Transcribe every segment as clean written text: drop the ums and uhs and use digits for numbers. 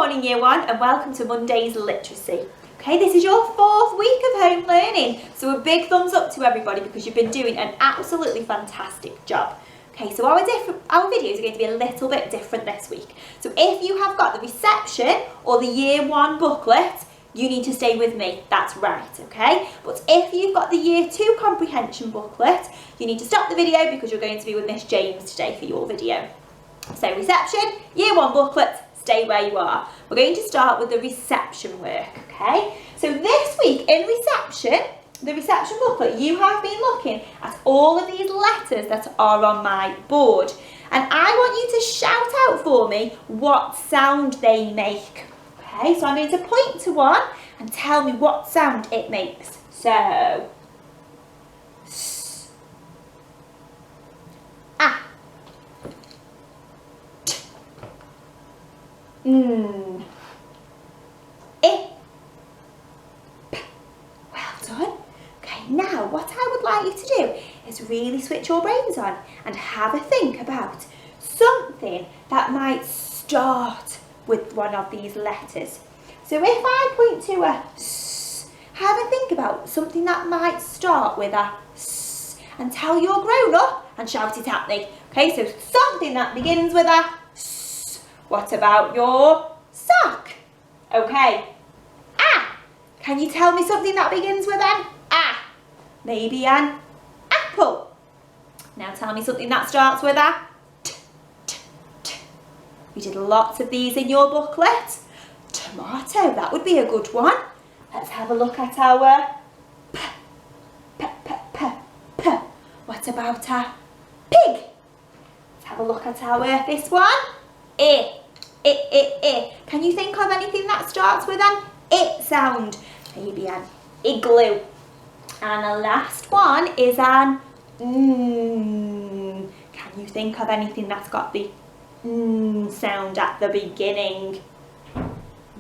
morning Year 1 and welcome to Monday's Literacy. Okay, this is your 4th week of home learning, so a big thumbs up to everybody because you've been doing an absolutely fantastic job. Okay, so our videos are going to be a little bit different this week. So if you have got the reception or the Year 1 booklet, you need to stay with me, that's right, okay? But if you've got the Year 2 comprehension booklet, you need to stop the video because you're going to be with Miss James today for your video. So reception, Year 1 booklet, stay where you are. We're going to start with the reception work, okay? So this week in reception, the reception booklet, you have been looking at all of these letters that are on my board. And I want you to shout out for me what sound they make. Okay, so I'm going to point to one and tell me what sound it makes. So, S, A, T, N, I, P. Well done. Okay, now what I would like you to do is really switch your brains on and have a think about something that might start with one of these letters. So if I point to a S, have a think about something that might start with a S and tell your grown up and shout it at me. Okay, so something that begins with a S. What about your sock? Okay, A. Can you tell me something that begins with an A? Maybe an apple. Now tell me something that starts with a T, T, T. We did lots of these in your booklet. Tomato, that would be a good one. Let's have a look at our P, P, P, P, P. What about a pig? Let's have a look at our, this one, I. Can you think of anything that starts with an I sound? Maybe an igloo. And the last one is an Can you think of anything that's got the sound at the beginning?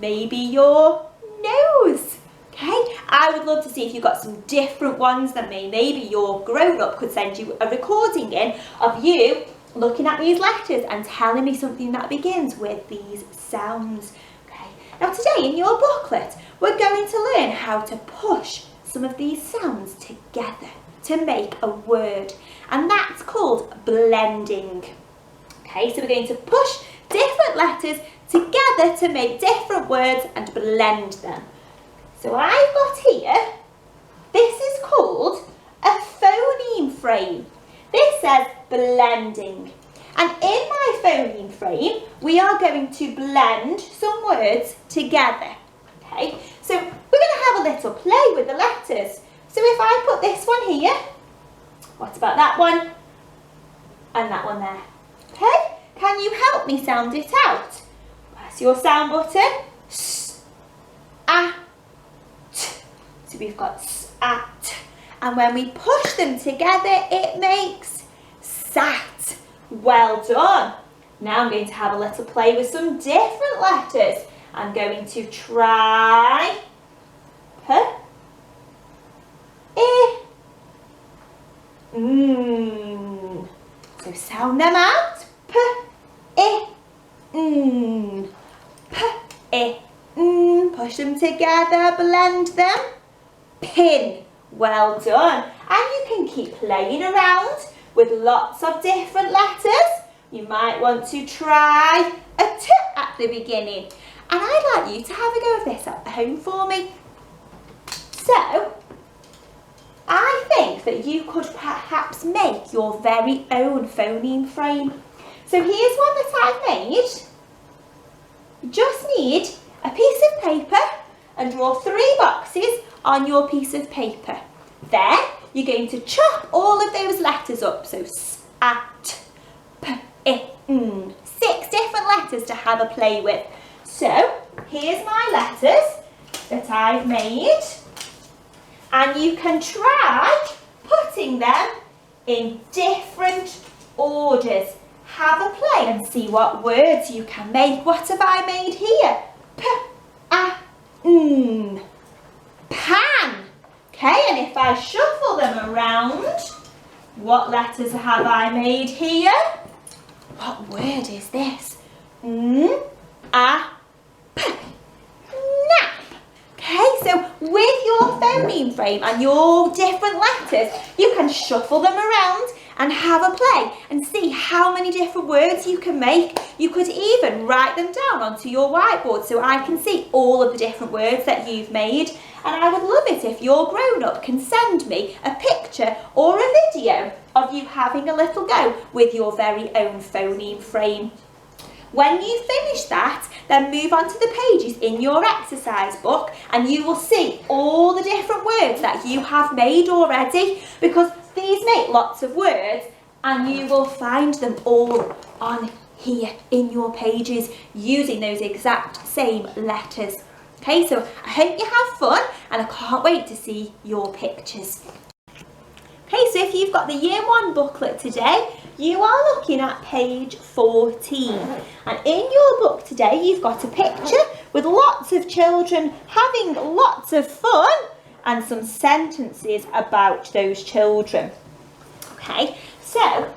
Maybe your nose. Okay, I would love to see if you've got some different ones than me. Maybe your grown-up could send you a recording in of you looking at these letters and telling me something that begins with these sounds. Okay, now today in your booklet, we're going to learn how to push some of these sounds together to make a word, and that's called blending. Okay, so we're going to push different letters together to make different words and blend them. So I've got here, this is called a phoneme frame. This says blending. And in my phoneme frame, we are going to blend some words together. Okay, so we're going to have a little play with the letters. So if I put this one here, what about that one? And that one there. Okay, can you help me sound it out? Press your sound button. S, A, T. So we've got S, A, T. And when we push them together, it makes sat. Well done. Now I'm going to have a little play with some different letters. I'm going to try P, I, So sound them out. P, I, P, I, Push them together, blend them. Pin. Well done. And you can keep playing around with lots of different letters. You might want to try a T at the beginning. And I'd like you to have a go of this at home for me. So, I think that you could perhaps make your very own phoneme frame. So here's one that I've made. You just need a piece of paper and draw 3 boxes on your piece of paper. Then you're going to chop all of those letters up. So S, A, T, P, I, 6 different letters to have a play with. So here's my letters that I've made. And you can try putting them in different orders. Have a play and see what words you can make. What have I made here? P, A, Pan. Okay, and if I shuffle them around, what letters have I made here? What word is this? A, P. frame and your different letters, you can shuffle them around and have a play and see how many different words you can make. You could even write them down onto your whiteboard so I can see all of the different words that you've made. And I would love it if your grown-up can send me a picture or a video of you having a little go with your very own phoneme frame. When you finish that, then move on to the pages in your exercise book and you will see all the different words that you have made already, because these make lots of words and you will find them all on here in your pages using those exact same letters. Okay, so I hope you have fun and I can't wait to see your pictures. Okay, so if you've got the Year 1 booklet today, you are looking at page 14. And in your book today, you've got a picture with lots of children having lots of fun and some sentences about those children. Okay, so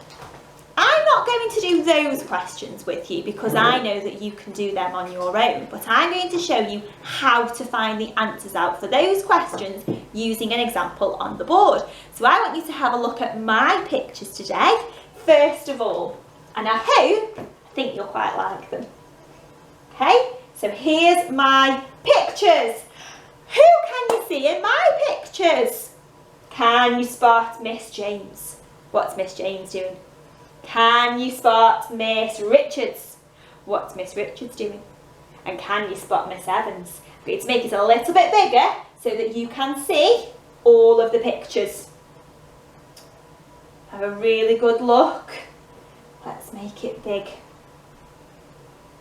I'm not going to do those questions with you because I know that you can do them on your own, but I'm going to show you how to find the answers out for those questions using an example on the board. So I want you to have a look at my pictures today, first of all, and I think you'll quite like them. Okay, so here's my pictures. Who can you see in my pictures? Can you spot Miss James? What's Miss James doing? Can you spot Miss Richards? What's Miss Richards doing? And can you spot Miss Evans? I'm going to make it a little bit bigger so that you can see all of the pictures. Have a really good look. Let's make it big.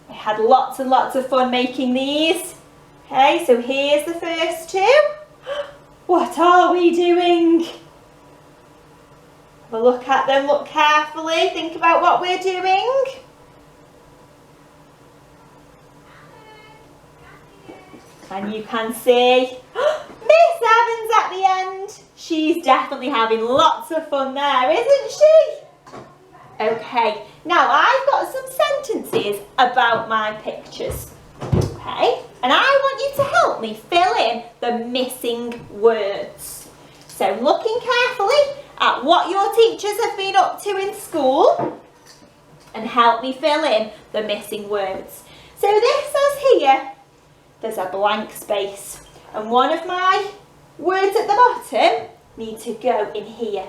I had lots and lots of fun making these. Okay, so here's the first two. What are we doing? Have a look at them, look carefully, think about what we're doing. And you can see Miss Evans at the end. She's definitely having lots of fun there, isn't she? Okay, now I've got some sentences about my pictures. Okay, and I want you to help me fill in the missing words. So looking carefully at what your teachers have been up to in school and help me fill in the missing words. So this says here, there's a blank space and one of my words at the bottom need to go in here.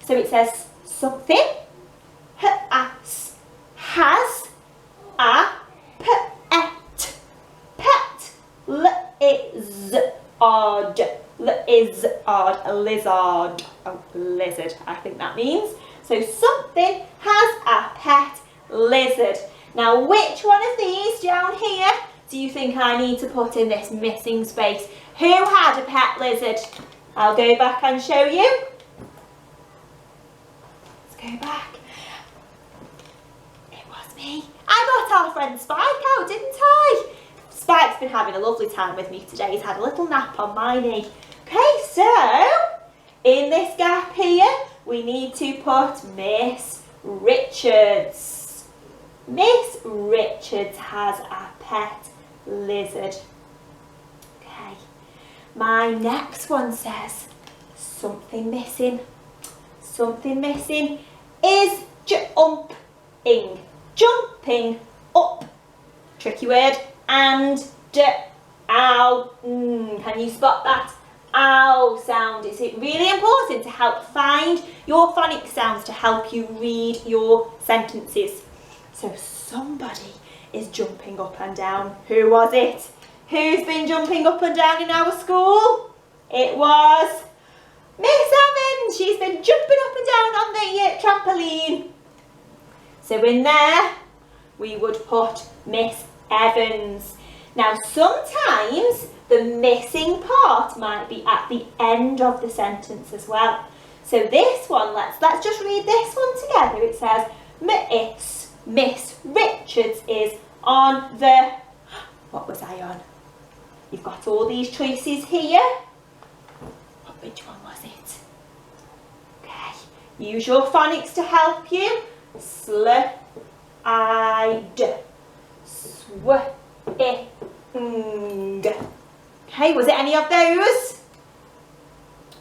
So it says something, has, a, pet, lizard, lizard, oh, lizard, I think that means. So something has a pet lizard. Now which one of these down here do you think I need to put in this missing space? Who had a pet lizard? I'll go back and show you. Let's go back. It was me. I got our friend Spike out, didn't I? Spike's been having a lovely time with me today. He's had a little nap on my knee. Okay, so in this gap here, we need to put Miss Richards. Miss Richards has a pet lizard. Okay, my next one says something missing. Something missing is jumping. Jumping up. Tricky word. And ow. Can you spot that ow sound? Is it really important to help find your phonic sounds to help you read your sentences? So somebody is jumping up and down. Who was it? Who's been jumping up and down in our school? It was Miss Evans. She's been jumping up and down on the trampoline. So in there we would put Miss Evans. Now sometimes the missing part might be at the end of the sentence as well. So this one, let's just read this one together. It says Miss Richards is on the, what was I on? You've got all these choices here. Which one was it? Okay, use your phonics to help you. Slide, swing. Okay, was it any of those?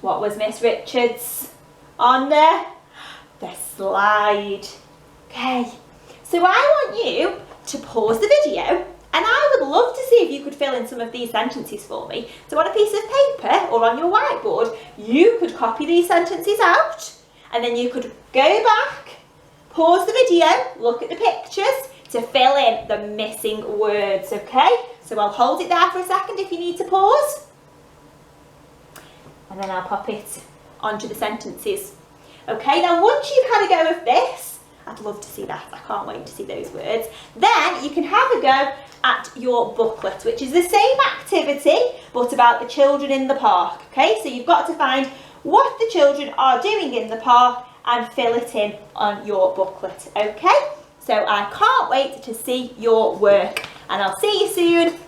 What was Miss Richards on there? The slide. Okay, so I want you to pause the video, and I would love to see if you could fill in some of these sentences for me. So on a piece of paper or on your whiteboard, you could copy these sentences out, and then you could go back, pause the video, look at the pictures to fill in the missing words, okay? So I'll hold it there for a second if you need to pause, and then I'll pop it onto the sentences. Okay, now once you've had a go of this, I'd love to see that, I can't wait to see those words, then you can have a go at your booklet, which is the same activity but about the children in the park. Okay, so you've got to find what the children are doing in the park and fill it in on your booklet. Okay, so I can't wait to see your work, and I'll see you soon.